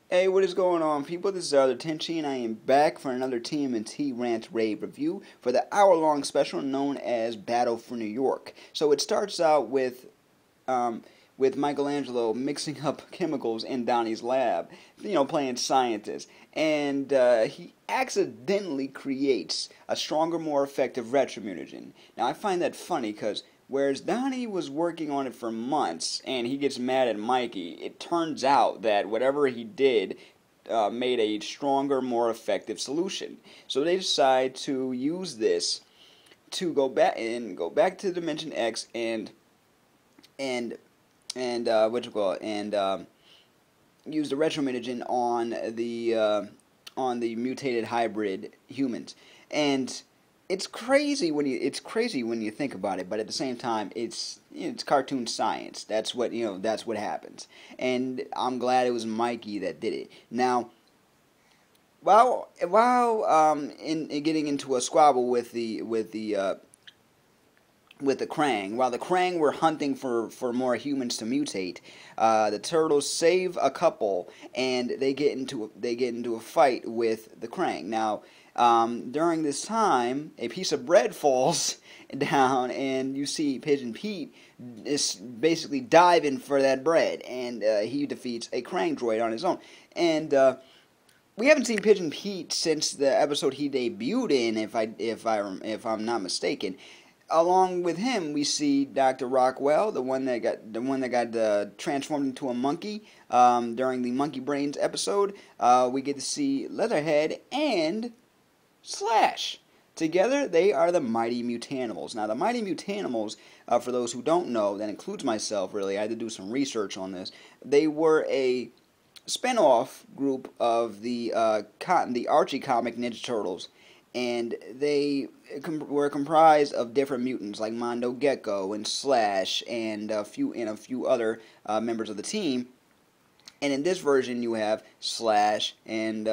Hey, what is going on, people? This is Arthur Tenchi, and I am back for another TMNT Rant Rave review for the hour-long special known as Battle for New York. So it starts out with Michelangelo mixing up chemicals in Donnie's lab, playing scientist, and he accidentally creates a stronger, more effective retromutagen. Now I find that funny because whereas Donnie was working on it for months and he gets mad at Mikey, it turns out that whatever he did made a stronger, more effective solution. So they decide to use this to go back to Dimension X and what you call it, and use the retromutagen on the mutated hybrid humans. And it's crazy when you think about it, but at the same time, it's cartoon science. That's what happens. And I'm glad it was Mikey that did it. Now, while in getting into a squabble with the Krangg. While the Krangg were hunting for more humans to mutate, the turtles save a couple, and they get into a fight with the Krangg. Now, during this time, a piece of bread falls down, and you see Pigeon Pete is basically diving for that bread, and he defeats a Krangg droid on his own. And we haven't seen Pigeon Pete since the episode he debuted in, if I'm not mistaken. Along with him, we see Dr. Rockwell, the one that got transformed into a monkey during the Monkey Brains episode. We get to see Leatherhead and Slash. Together, they are the Mighty Mutanimals. Now, the Mighty Mutanimals, for those who don't know, that includes myself, really, I had to do some research on this. They were a spin-off group of the Archie comic Ninja Turtles. And they were comprised of different mutants like Mondo Gecko and Slash and a few other members of the team. And in this version, you have Slash and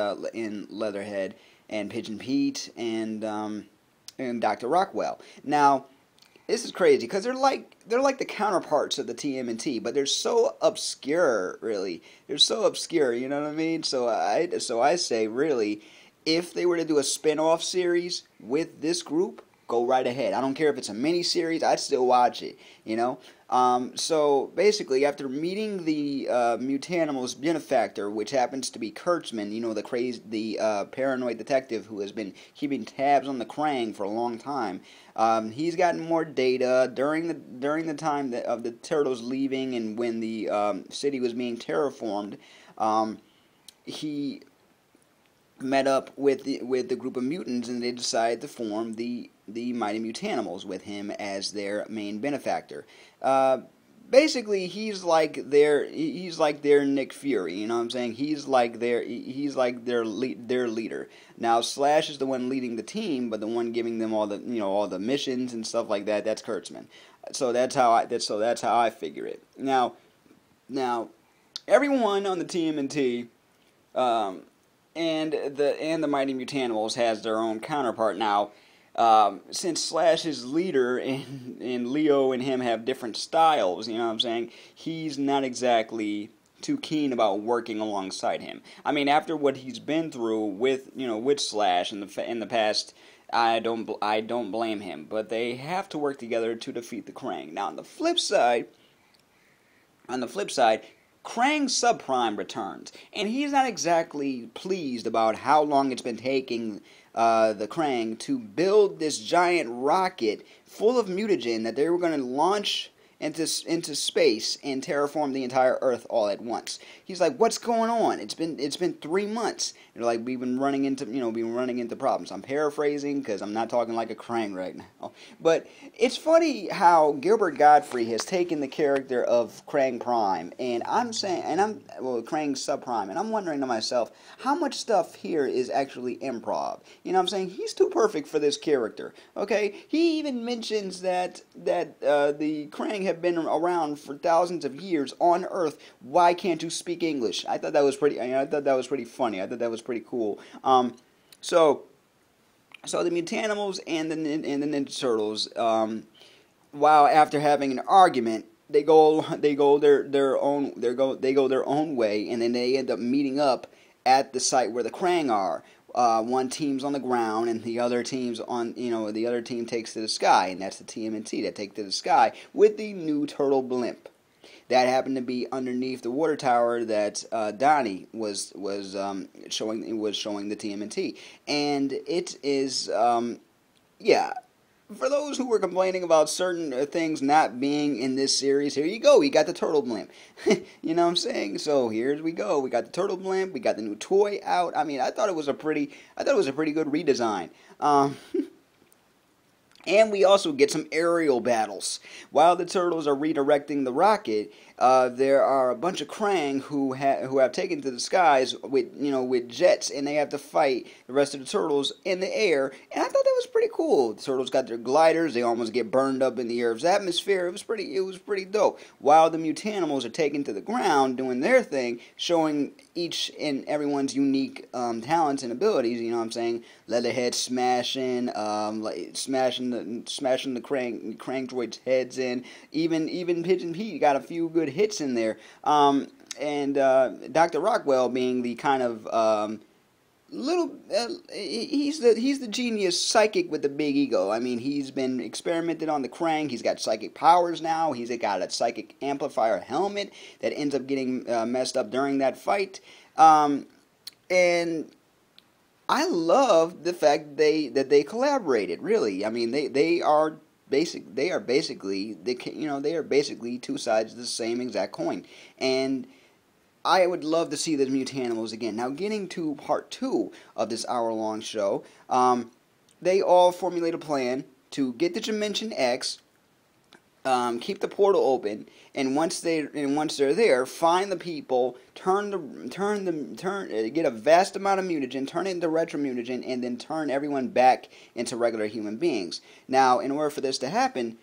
Leatherhead and Pigeon Pete and Dr. Rockwell. Now, this is crazy because they're like the counterparts of the TMNT, but they're so obscure. Really, they're so obscure. You know what I mean? So I say really, if they were to do a spin-off series with this group, go right ahead. I don't care if it's a mini-series, I'd still watch it, So, basically, after meeting the Mutanimals benefactor, which happens to be Kurtzman, the paranoid detective who has been keeping tabs on the Krangg for a long time, he's gotten more data during the time of the Turtles leaving and when the city was being terraformed. He met up with the group of mutants, and they decided to form the Mighty Mutanimals with him as their main benefactor. Basically, he's like their Nick Fury. You know what I'm saying? He's like their leader. Now, Slash is the one leading the team, but the one giving them all the missions and stuff like that. That's Kurtzman. So that's how I figure it. Now, everyone on the TMNT. And the Mighty Mutanimals has their own counterpart now. Since Slash is leader and Leo and him have different styles, you know what I'm saying? He's not exactly too keen about working alongside him. I mean, after what he's been through with Slash in the past, I don't blame him. But they have to work together to defeat the Krangg. Now, on the flip side, Krang Subprime returns, and he's not exactly pleased about how long it's been taking the Krang to build this giant rocket full of mutagen that they were going to launch into space and terraform the entire Earth all at once. He's like, "What's going on? It's been 3 months." And they're like, "We've been running into problems." I'm paraphrasing because I'm not talking like a Krang right now. But it's funny how Gilbert Gottfried has taken the character of Krang Prime, and Krang Subprime, and I'm wondering to myself, how much stuff here is actually improv? You know what I'm saying? He's too perfect for this character. Okay, he even mentions that the Krang have been around for thousands of years on Earth. Why can't you speak English? I thought that was pretty. I thought that was pretty funny. I thought that was pretty cool. So the Mutanimals and the Ninja Turtles, while after having an argument, they go their own way, and then they end up meeting up at the site where the Krangg are. One team's on the ground, and the other team's on, the other team takes to the sky, and that's the TMNT that take to the sky with the new turtle blimp. That happened to be underneath the water tower that Donnie was showing the TMNT, and it is yeah. For those who were complaining about certain things not being in this series, here you go. We got the turtle blimp. You know what I'm saying? So here we go. We got the turtle blimp. We got the new toy out. I mean, I thought it was a pretty good redesign. And we also get some aerial battles. While the turtles are redirecting the rocket, there are a bunch of Krangg who have taken to the skies with jets, and they have to fight the rest of the turtles in the air. And I thought that was pretty cool. The turtles got their gliders; they almost get burned up in the Earth's atmosphere. It was pretty dope. While the Mutanimals are taken to the ground, doing their thing, showing each and everyone's unique talents and abilities. You know what I'm saying? Leatherhead smashing the Krangg droids' heads in. Even Pigeon Pete got a few good hits in there. And Dr. Rockwell being the kind of he's the genius psychic with the big ego. I mean, he's been experimented on the Krangg. He's got psychic powers now. He's got a psychic amplifier helmet that ends up getting messed up during that fight. And I love the fact that they collaborated. Really, I mean, they are basically two sides of the same exact coin. And I would love to see the Mutanimals again. Now, getting to part 2 of this hour-long show, they all formulate a plan to get to Dimension X, keep the portal open, and once they're there, find the people, get a vast amount of mutagen, turn it into retro mutagen, and then turn everyone back into regular human beings. Now, in order for this to happen,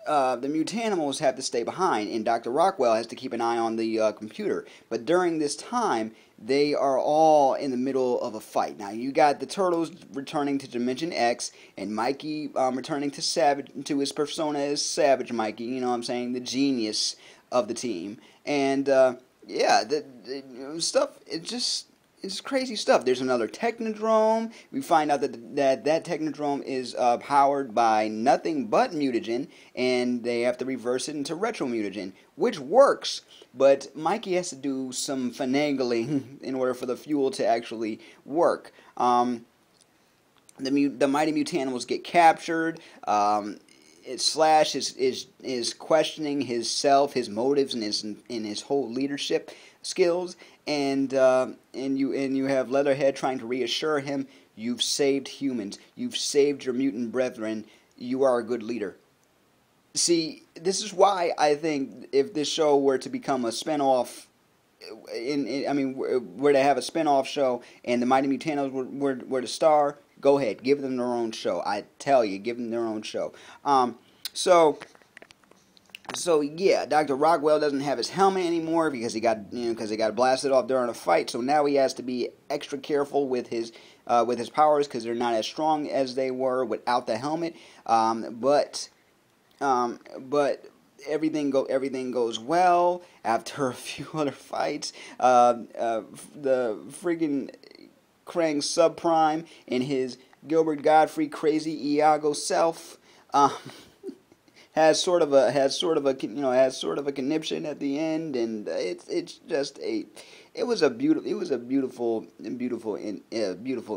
the Mutanimals have to stay behind, and Dr. Rockwell has to keep an eye on the computer. But during this time, they are all in the middle of a fight. Now, you got the Turtles returning to Dimension X, and Mikey returning to his persona as Savage Mikey, you know what I'm saying, the genius of the team. And, the stuff, it's crazy stuff. There's another Technodrome. We find out that Technodrome is powered by nothing but mutagen, and they have to reverse it into retro mutagen, which works, but Mikey has to do some finagling in order for the fuel to actually work. The mighty Mutanimals get captured. Slash is questioning his self, his motives, and his whole leadership skills, and you have Leatherhead trying to reassure him, you've saved humans, you've saved your mutant brethren, you are a good leader. See, this is why I think if this show were to become a spinoff, were to have a spinoff show and the Mighty Mutanimals were to star, go ahead, give them their own show. I tell you, give them their own show. So yeah, Dr. Rockwell doesn't have his helmet anymore because he got blasted off during a fight. So now he has to be extra careful with his powers because they're not as strong as they were without the helmet. But everything goes well after a few other fights. The friggin' Krangg Subprime and his Gilbert Godfrey crazy Iago self has sort of a conniption at the end, and it was a beautiful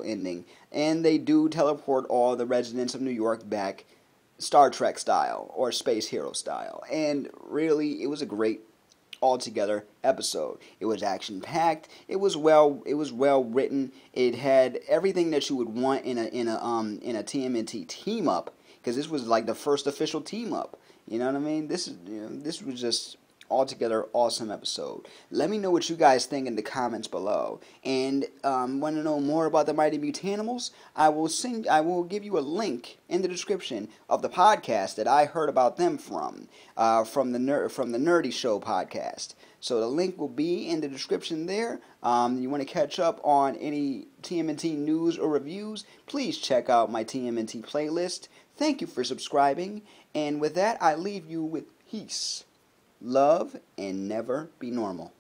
ending. And they do teleport all the residents of New York back, Star Trek style or Space Hero style, and really it was a great altogether episode. It was action packed. It was well written. It had everything that you would want in a TMNT team up, because this was like the first official team up. You know what I mean? This was just altogether awesome episode. Let me know what you guys think in the comments below. And want to know more about the Mighty Mutanimals? I will give you a link in the description of the podcast that I heard about them from the Nerdy Show podcast. So the link will be in the description there. You want to catch up on any TMNT news or reviews? Please check out my TMNT playlist. Thank you for subscribing. And with that, I leave you with peace. love, and never be normal.